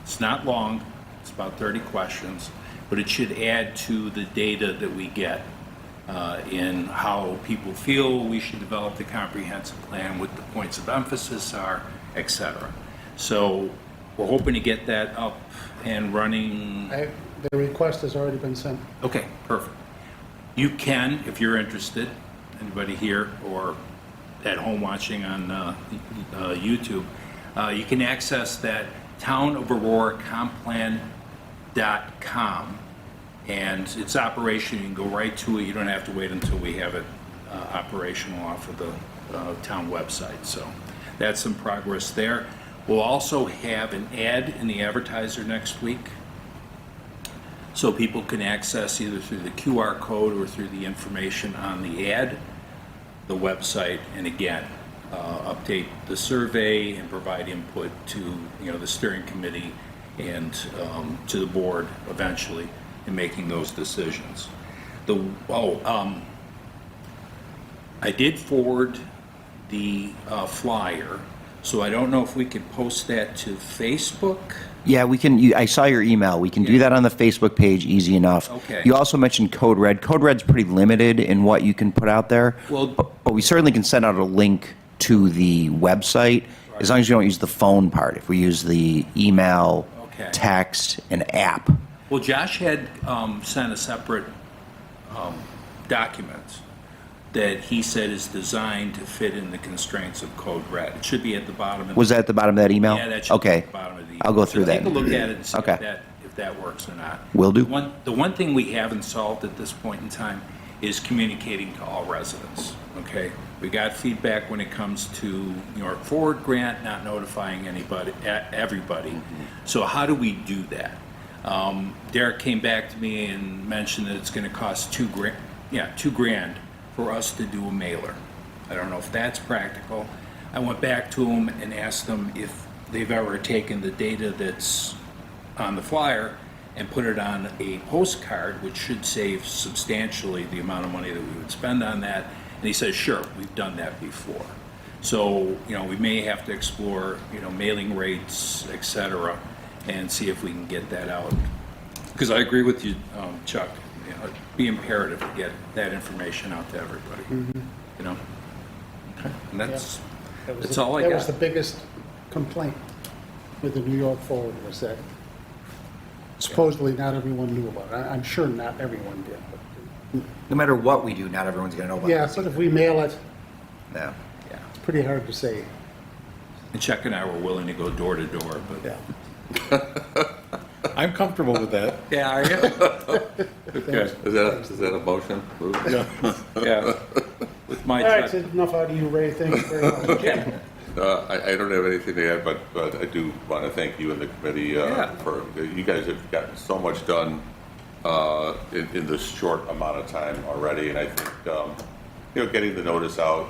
It's not long, it's about 30 questions, but it should add to the data that we get in how people feel we should develop the comprehensive plan, what the points of emphasis are, et cetera. So we're hoping to get that up and running. The request has already been sent. Okay, perfect. You can, if you're interested, anybody here or at home watching on YouTube, you can access that townofauroracompplan.com, and it's operational. You can go right to it. You don't have to wait until we have it operational off of the town website. So that's some progress there. We'll also have an ad in the advertiser next week, so people can access either through the QR code or through the information on the ad, the website, and again, update the survey and provide input to the steering committee and to the board eventually in making those decisions. I did forward the flyer, so I don't know if we could post that to Facebook. Yeah, we can. I saw your email. We can do that on the Facebook page, easy enough. Okay. You also mentioned Code Red. Code Red's pretty limited in what you can put out there. Well- but we certainly can send out a link to the website, as long as you don't use the phone part. If we use the email, Okay. text, and app. Well, Josh had sent a separate document that he said is designed to fit in the constraints of Code Red. It should be at the bottom. Was that at the bottom of that email? Yeah, that should be Okay. at the bottom of the email. I'll go through So that. take a look at it and see Okay. if that works or not. Will do. The one thing we haven't solved at this point in time is communicating to all residents, okay? We got feedback when it comes to New York Forward grant, not notifying everybody. So how do we do that? Derek came back to me and mentioned that it's gonna cost $2,000 for us to do a mailer. I don't know if that's practical. I went back to them and asked them if they've ever taken the data that's on the flyer and put it on a postcard, which should save substantially the amount of money that we would spend on that. And he says, sure, we've done that before. So, we may have to explore, mailing rates, et cetera, and see if we can get that out. Because I agree with you, Chuck, it'd be imperative to get that information out to everybody, Okay. And that's all I got. That was the biggest complaint with the New York Forward, was that supposedly not everyone knew about it. I'm sure not everyone did, but, No matter what we do, not everyone's going to know about yeah, but if we mail it, No. it's pretty hard to say. And Chuck and I were willing to go door to door, but. Yeah. I'm comfortable with that. Yeah, are you? Okay. Is that a motion? Yeah. With my All right, touch. so enough out of you, Ray. Thank you very much. Okay. I don't have anything to add, but I do want to thank you and the committee Yeah. for, you guys have gotten so much done in this short amount of time already, and I think, getting the notice out,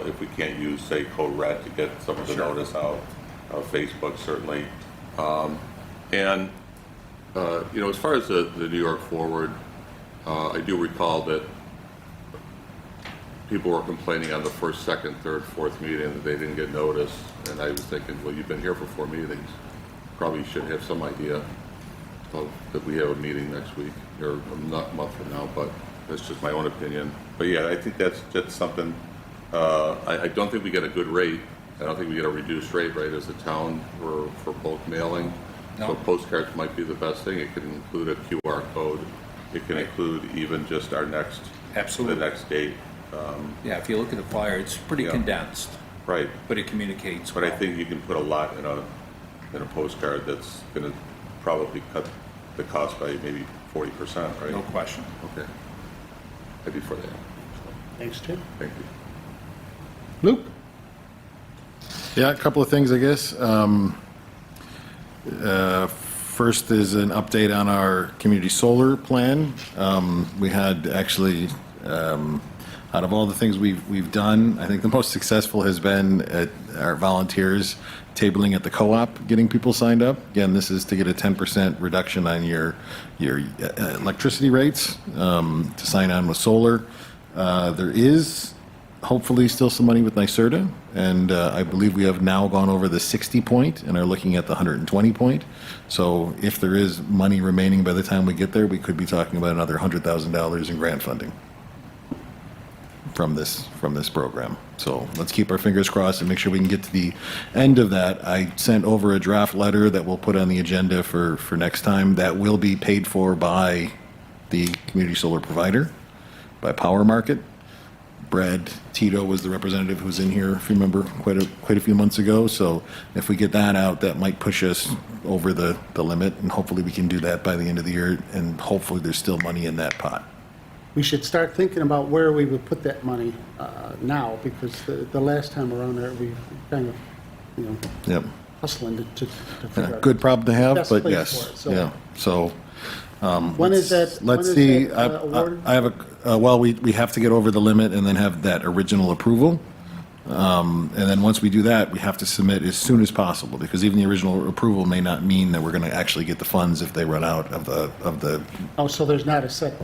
if we can't use, say, Code Red to get some of the notice out, Facebook certainly. And as far as the New York Forward, I do recall that people were complaining on the first, second, third, fourth meeting that they didn't get notice, and I was thinking, well, you've been here for 4 meetings, probably should have some idea that we have a meeting next week, or a month from now, but that's just my own opinion. But yeah, I think that's something, I don't think we get a good rate. I don't think we get a reduced rate, right, as a town for bulk mailing. No. So postcards might be the best thing. It can include a QR code. It can include even just our next, Absolutely. the next date. Yeah, if you look at the flyer, it's pretty Yeah. condensed, Right. but it communicates But I well. think you can put a lot in a postcard that's going to probably cut the cost by maybe 40%, right? No question. Okay. I'd be for that. So, Thanks, Jim. thank you. Luke? Yeah, a couple of things, I guess. First is an update on our community solar plan. We had actually Out of all the things we've done, I think the most successful has been at our volunteers tabling at the co-op, getting people signed up. Again, this is to get a 10% reduction on your electricity rates, to sign on with solar. There is hopefully still some money with NYSERDA, and I believe we have now gone over the 60 point and are looking at the 120 point. So if there is money remaining by the time we get there, we could be talking about another $100,000 in grant funding from this program. So let's keep our fingers crossed and make sure we can get to the end of that. I sent over a draft letter that we'll put on the agenda for next time. That will be paid for by the community solar provider, by Power Market. Brad Tito was the representative who was in here, if you remember, quite a few months ago. So if we get that out, that might push us over the limit, and hopefully we can do that by the end of the year, and hopefully there's still money in that pot. We should start thinking about where we would put that money now, because the last time around there, we kind of, Yep. hustling to figure out. Good problem to have, Best but place yes, for it, so- yeah. So When is that? let's when is see. that, awarded? I have well, we have to get over the limit and then have that original approval. And then once we do that, we have to submit as soon as possible, because even the original approval may not mean that we're going to actually get the funds if they run out of the. Oh, so there's not a set.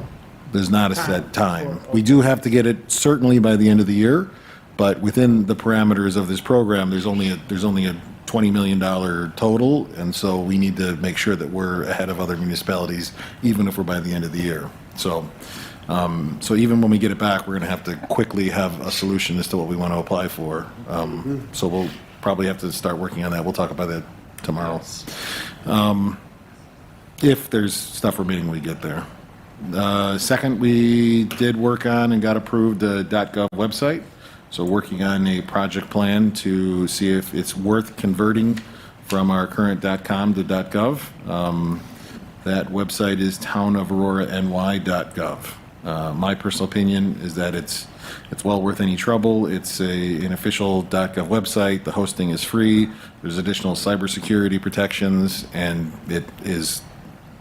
There's not a set time. We do have to get it certainly by the end of the year, but within the parameters of this program, there's only a $20 million total, and so we need to make sure that we're ahead of other municipalities, even if we're by the end of the year. So, so even when we get it back, we're going to have to quickly have a solution as to what we want to apply for. So we'll probably have to start working on that. We'll talk about that tomorrow. If there's stuff remaining when we get there. Second, we did work on and got approved the .gov website. So working on a project plan to see if it's worth converting from our current .com to .gov. That website is townofAuroraNY.gov. My personal opinion is that it's well worth any trouble. It's an official .gov website. The hosting is free. There's additional cybersecurity protections, and it is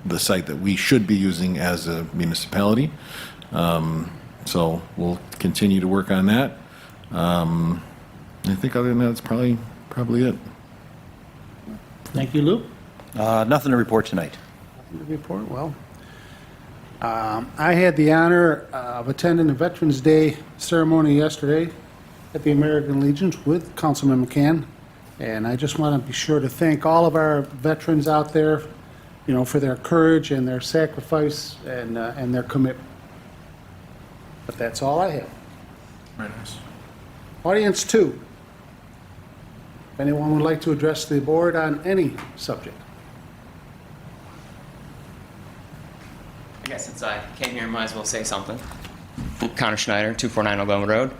the site that we should be using as a municipality. So we'll continue to work on that. I think other than that, that's probably it. Thank you, Lou. Nothing to report tonight. Report, well. I had the honor of attending the Veterans Day ceremony yesterday at the American Legion with Councilman McCann, and I just want to be sure to thank all of our veterans out there, for their courage and their sacrifice and their commitment. But that's all I have. Very nice. Audience 2. If anyone would like to address the board on any subject. I guess since I came here, might as well say something. Connor Schneider, 249 Algoma Road.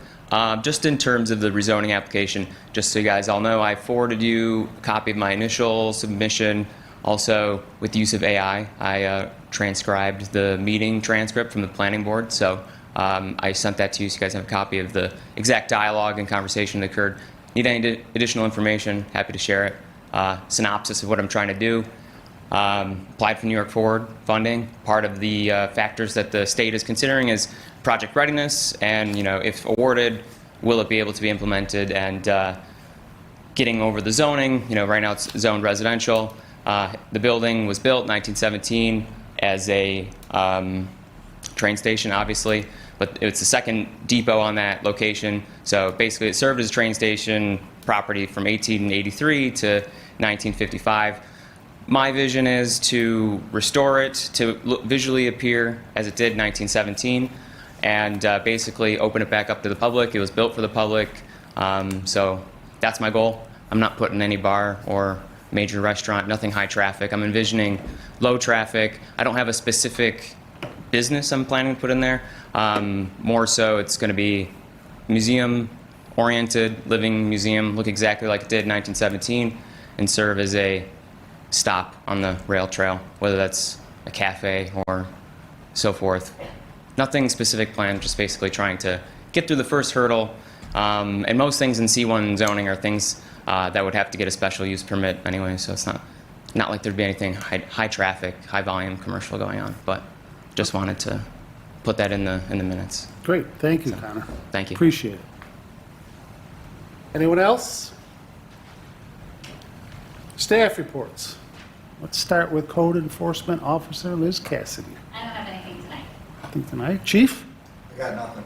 Just in terms of the rezoning application, just so you guys all know, I forwarded you a copy of my initial submission. Also, with the use of AI, I transcribed the meeting transcript from the planning board. So I sent that to you so you guys have a copy of the exact dialogue and conversation that occurred. Need any additional information, happy to share it. Synopsis of what I'm trying to do. Applied for New York Forward funding. Part of the factors that the state is considering is project readiness, and if awarded, will it be able to be implemented, and getting over the zoning. Right now it's zoned residential. The building was built in 1917 as a train station, obviously, but it's the second depot on that location. So basically it served as a train station property from 1883 to 1955. My vision is to restore it to visually appear as it did in 1917, and basically open it back up to the public. It was built for the public, so that's my goal. I'm not putting any bar or major restaurant, nothing high traffic. I'm envisioning low traffic. I don't have a specific business I'm planning to put in there. More so it's going to be museum-oriented, living museum, look exactly like it did in 1917, and serve as a stop on the rail trail, whether that's a cafe or so forth. Nothing specific planned, just basically trying to get through the first hurdle. And most things in C1 zoning are things that would have to get a special use permit anyway, so it's not like there'd be anything high traffic, high volume commercial going on, but just wanted to put that in the minutes. Great, thank you, Connor. Thank you. Appreciate it. Anyone else? Staff reports. Let's start with Code Enforcement Officer Liz Cassidy. I don't have anything tonight. Nothing tonight. Chief? I got nothing.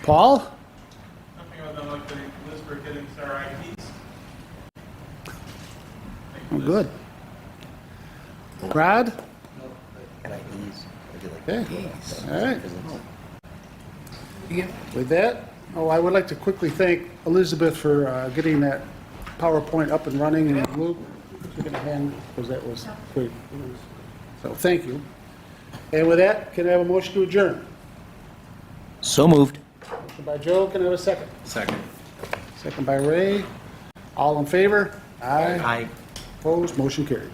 Paul? Nothing other than like the list for getting our IDs. Oh, good. Brad? Okay, all right. With that, I would like to quickly thank Elizabeth for getting that PowerPoint up and running and Luke, you're going to hand, because that was great. So thank you. And with that, can I have a motion to adjourn? So moved. Motion by Joe, can I have a second? Second. Second by Ray. All in favor? Aye. Aye. Opposed, motion carried.